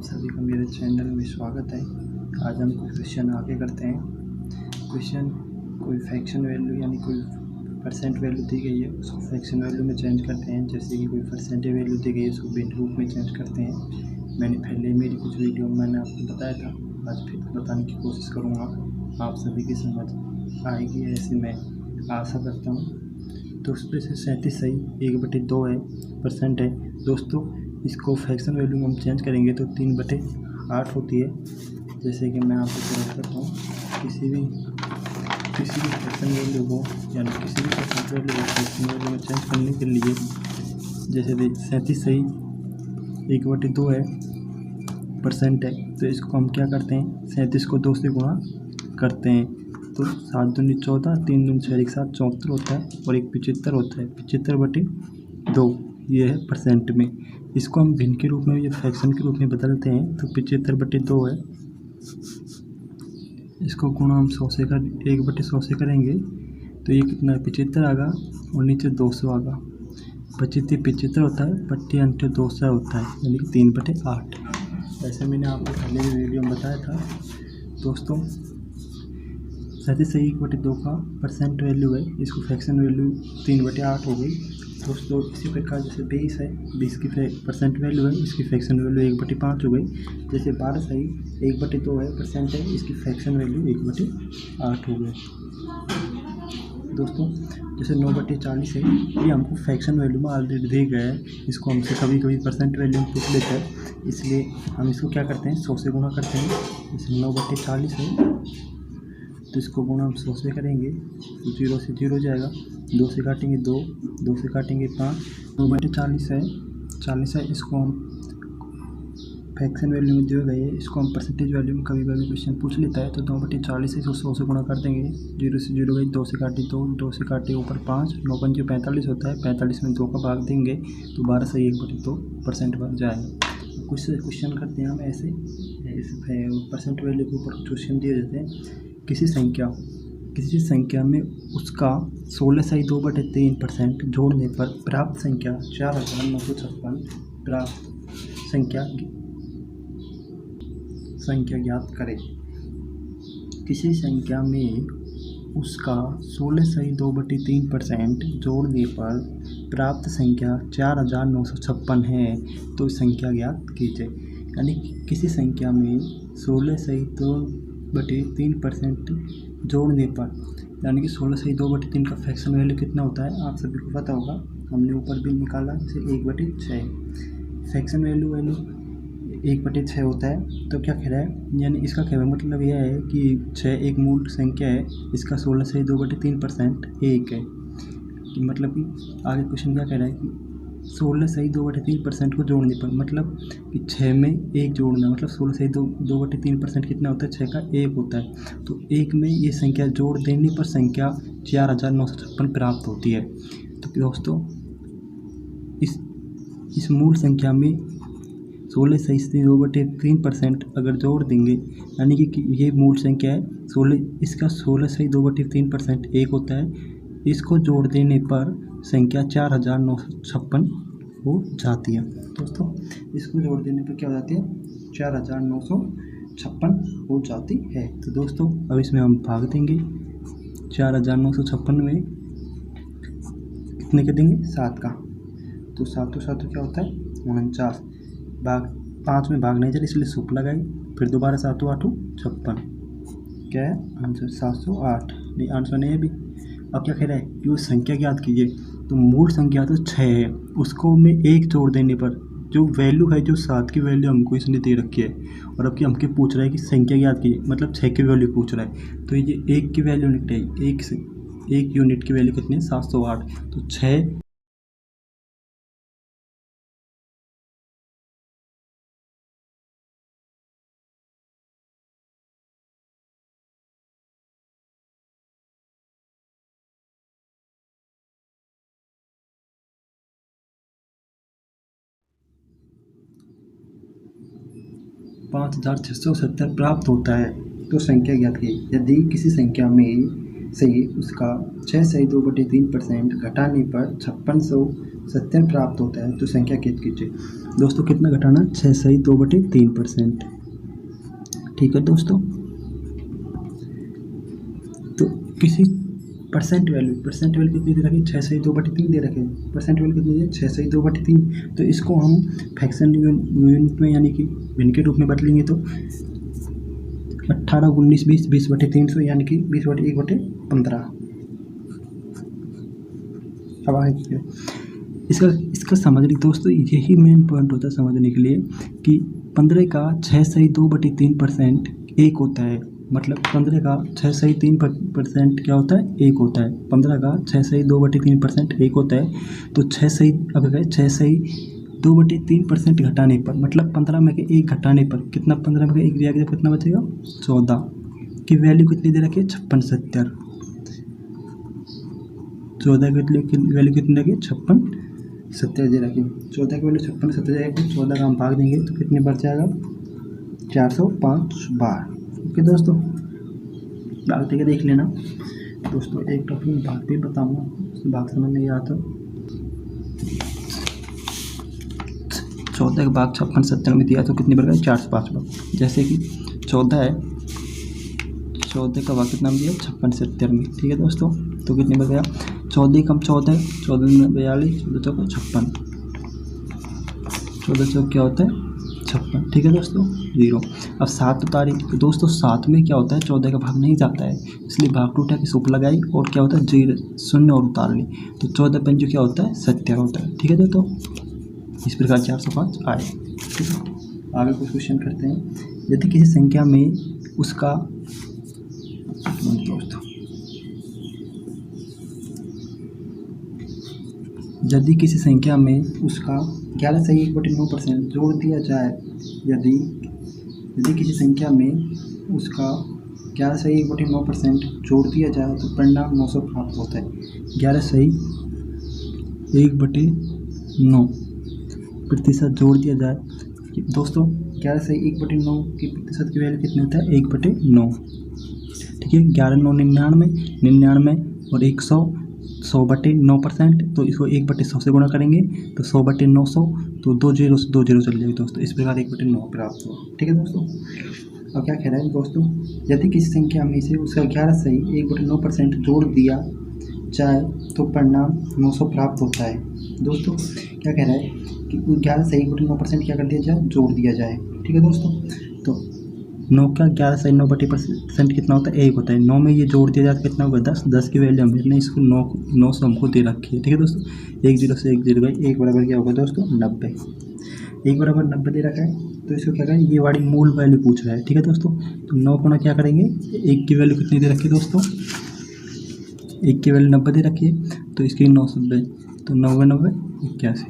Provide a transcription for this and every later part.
सभी का मेरे चैनल में स्वागत है। आज हम कुछ क्वेश्चन आगे करते हैं। क्वेश्चन कोई फ्रैक्शन वैल्यू यानी कोई परसेंट वैल्यू दी गई है, उसको फ्रैक्शन वैल्यू में चेंज करते हैं। जैसे कि कोई परसेंटेज वैल्यू दी गई है, उसको बिट रूप में चेंज करते हैं। मैंने पहले मेरी कुछ वीडियो में मैंने आपको बताया था, आज फिर बताने की कोशिश करूँगा। आप सभी की समझ आएगी ऐसी मैं आशा करता हूँ। तो उसमें से 37 सही 1/2 है परसेंट है। दोस्तों इसको फ्रैक्शन वैल्यू में हम चेंज करेंगे तो 3/8 होती है। जैसे कि मैं आपको प्रूव करता हूँ, किसी भी फ्रैक्शन वैल्यू को यानी किसी भी परसेंट वैल्यू को फ्रैक्शन वैल्यू में चेंज करने के लिए, जैसे 37 सही 1/2 है परसेंट है, तो इसको हम क्या करते हैं, 37 को 2 से गुणा करते हैं। तो 7 दूनी 14, 3 दूनी 6, 7 74 होता है और एक 75 होता है। 75/2 ये है परसेंट में। इसको हम भिन्न के रूप में या फ्रैक्शन के रूप में बदलते हैं तो 75/2 है। इसको गुणा हम 1/100 से करेंगे तो ये कितना 75 आगा और नीचे 200 आगा। 75 होता है, 200 होता है, यानी कि 3/8। ऐसे मैंने आपको पहले भी वीडियो में बताया था। दोस्तों 37 सही 1/2 का परसेंट वैल्यू है, इसको फ्रैक्शन वैल्यू 3/8 हो गई। दोस्तों इसी प्रकार जैसे 20 है, 20 की परसेंट वैल्यू है, इसकी फ्रैक्शन वैल्यू 1/5 हो गई। जैसे 12 सही 1/2 है परसेंट है, इसकी फ्रैक्शन वैल्यू 1/8 हो गई। दोस्तों जैसे 9/40 है, ये हमको फ्रैक्शन वैल्यू में ऑलरेडी दिए गया है। इसको हमसे कभी कभी परसेंट वैल्यू में पूछ लेते हैं, इसलिए हम इसको क्या करते हैं 100 से गुणा करते हैं। जैसे 9/40 है तो इसको गुणा हम 100 से करेंगे तो 0 से 0 जाएगा, 2 से काटेंगे 2, 2 से काटेंगे 5। 9/40 है 40 है, इसको हम फ्रैक्शन वैल्यू में दिए गए है, इसको हम परसेंटेज वैल्यू में कभी कभी क्वेश्चन पूछ लेता है। तो 9/40 है, इसको 100 से गुणा कर देंगे, 0 से 0 गई, 2 से काटे 2, 2 से काटे ऊपर 5, 9 पंजे 45 होता है। 45 में 2 का भाग देंगे तो 12 सही 1/2 परसेंट बन जाएगा। कुछ क्वेश्चन करते हैं हम ऐसे परसेंट वैल्यू के ऊपर क्वेश्चन दिए जाते हैं। किसी संख्या में उसका 16 सही 2/3% जोड़ने पर प्राप्त संख्या 4956 प्राप्त संख्या ज्ञात करें। किसी संख्या में उसका 16 सही 2/3% जोड़ने पर प्राप्त संख्या 4956 है, तो संख्या ज्ञात कीजिए। यानी किसी संख्या में 16 सही 2/3% जोड़ने पर, यानी कि 16 सही 2/3 का फ्रैक्शन वैल्यू कितना होता है आप सभी को पता होगा, हमने ऊपर भी निकाला। जैसे 1/6 फ्रैक्शन वैल्यू 1/6 होता है। तो क्या कह रहा है, यानी इसका कहने मतलब यह है कि 6 एक मूल संख्या है, इसका 16 सही 2/3% 1 है। मतलब कि आगे क्वेश्चन क्या कह रहा है कि 16 सही 2/3% को जोड़ने पर, मतलब कि 6 में 1 जोड़ना, मतलब 16 सही 2/3% कितना होता है, 6 का 1 होता है। तो 1 में ये संख्या जोड़ देने पर संख्या 4956 प्राप्त होती है। तो दोस्तों इस मूल संख्या में 16 सही 2/3% अगर जोड़ देंगे, यानी कि ये मूल संख्या है 16, इसका 16 सही 2/3% 1 होता है। इसको जोड़ देने पर संख्या 4956 हो जाती है। दोस्तों इसको जोड़ देने पर क्या हो जाती है, 4956 हो जाती है। तो दोस्तों अब इसमें हम भाग देंगे, 4956 में कितने के देंगे 7 का, तो 7 क्या होता है 49, भाग 5 में भाग नहीं चले इसलिए सुप लगाई, फिर दोबारा 7 8 56, क्या है आंसर 708। नहीं आंसर नहीं है अभी। अब क्या कह रहा है कि वो संख्या ज्ञात कीजिए। तो मूल संख्या तो 6 है, उसको में 1 जोड़ देने पर जो वैल्यू है, जो 7 की वैल्यू हमको इसने दे रखी है, और अब कि हमके पूछ रहा है कि संख्या ज्ञात कीजिए, मतलब 6 की वैल्यू पूछ रहा है। तो ये 1 की वैल्यू निकलेगी, 1 यूनिट की वैल्यू कितनी है 708। तो 6 5670 प्राप्त होता है। तो संख्या ज्ञात की, यदि किसी संख्या में से उसका 6 सही 2/3% घटाने पर 5600 70 प्राप्त होता है तो संख्या ज्ञात कीजिए। दोस्तों कितना घटाना, 6 सही 2/3%। ठीक है दोस्तों, तो किसी परसेंट वैल्यू कितनी दे रखी है, 6 सही 2/3 दे रखे हैं। परसेंट वैल्यू कितनी है, 6 सही 2/3। तो इसको हम फ्रैक्शन यूनिट में यानी कि भिन्न के रूप में बदलेंगे तो 18, 19, 20, 20/300 यानी कि 20/1/15। अब आगे इसका समझने दोस्तों यही मेन पॉइंट होता है समझने के लिए कि 15 का 6 सही 2/3% 1 होता है। मतलब 15 का 6 सही 3% क्या होता है, 1 होता है। 15 का 6 सही 2/3% 1 होता है। तो 6 सही, अब गए 6 सही 2/3% घटाने पर, मतलब 15 में के 1 घटाने पर कितना, 15 में के 1 दिया गया कितना बचेगा, 14 की वैल्यू कितनी दे रखी है, 56, 70। 14 की वैल्यू कितनी रखी है, 56, 70 दे रखी है। 14 की वैल्यू 56, 70 जाएगी। 14 का हम भाग देंगे तो कितने बढ़ जाएगा, 405 बार। ओके दोस्तों, भाग देके देख लेना दोस्तों। एक टॉपिक में भाग भी बताऊँगा, भाग समझ नहीं आता। 14 का भाग 56, 70 में दिया तो कितनी बढ़ गया, 405 बार। जैसे कि 14 है, 14 का भाग कितना में दिया, 56, 70 में। ठीक है दोस्तों, तो कितने बढ़ गया, 14 कम 14, 14 में 42, 14 चौका 56, 14 चौक क्या होता है, 56। ठीक है दोस्तों, 0। अब 7 उतारी तो दोस्तों 7 में क्या होता है, 14 का भाग नहीं जाता है, इसलिए भाग टूटा की सूप लगाई और क्या होता है, 0 शून्य और उतार ली तो 14 पंजो क्या होता है, 70 होता है। ठीक है दोस्तों, इस प्रकार 405 आए। ठीक है, आगे कुछ क्वेश्चन करते हैं। यदि किसी संख्या में उसका दोस्तों, यदि किसी संख्या में उसका 11 सही 1/9% जोड़ दिया जाए, यदि किसी संख्या में उसका 11 सही 1/9% जोड़ दिया जाए तो परिणाम 900 प्राप्त होता है। 11 सही 1/9% जोड़ दिया जाए दोस्तों, 11 सही 1/9 की प्रतिशत की वैल्यू कितनी होता है, 1/9। ठीक है, 11 9 99, 99 और 100, 100/9%। तो इसको 1/100 से गुणा करेंगे तो 100/900, तो 2 0 से 2 0 चल जाएगी दोस्तों। इस प्रकार 1/9 प्राप्त हुआ। ठीक है दोस्तों, अब क्या कह रहा है दोस्तों, यदि किसी संख्या में से उसका 11 सही 1/9% जोड़ दिया जाए तो परिणाम 900 प्राप्त होता है। दोस्तों क्या कह रहा है कि 11 सही 1/9% क्या कर दिया जाए, जोड़ दिया जाए। ठीक है दोस्तों, तो 9 का 11 सही 9/9% कितना होता है, 1 होता है। 9 में ये जोड़ दिया जाए तो कितना होगा, 10। 10 की वैल्यू हमने इसको 9 से हमको दे रखी है। ठीक है दोस्तों, 1 0 से 1 0 गई, 1 बराबर क्या होगा दोस्तों, 90। 1 बराबर 90 दे रखा है तो इसको क्या करें, ये वाली मूल वैल्यू पूछ रहा है। ठीक है दोस्तों, तो 9 गुना क्या करेंगे, 1 की वैल्यू कितनी दे रखी है दोस्तों, 1 की वैल्यू 90 दे रखी है तो इसकी 990, तो 90 90 81।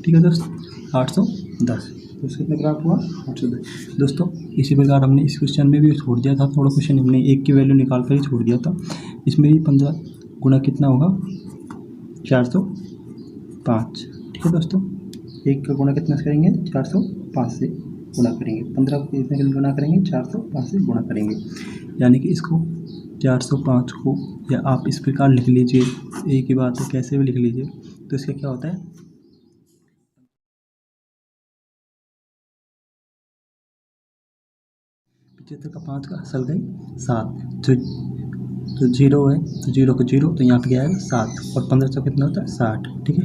ठीक है दोस्तों, 810। तो इसका कितना प्राप्त हुआ, 810। दोस्तों इसी प्रकार हमने इस क्वेश्चन में भी छोड़ दिया था, थोड़ा क्वेश्चन हमने 1 की वैल्यू निकाल कर ही छोड़ दिया था। इसमें भी 15 गुना कितना होगा, 405। ठीक है दोस्तों, 1 का गुना कितना से करेंगे, 405 से गुणा करेंगे। 15 को कितने गुना करेंगे, 405 से गुणा करेंगे। यानी कि इसको 405 को या आप इस प्रकार लिख लीजिए, एक ही बात है, कैसे भी लिख लीजिए। तो इसका क्या होता है, 75 का 5 का असल गई 7, तो 0 है तो 0 को 0, तो यहाँ पे क्या आएगा 7, और 15 कितना होता है, 60। ठीक है,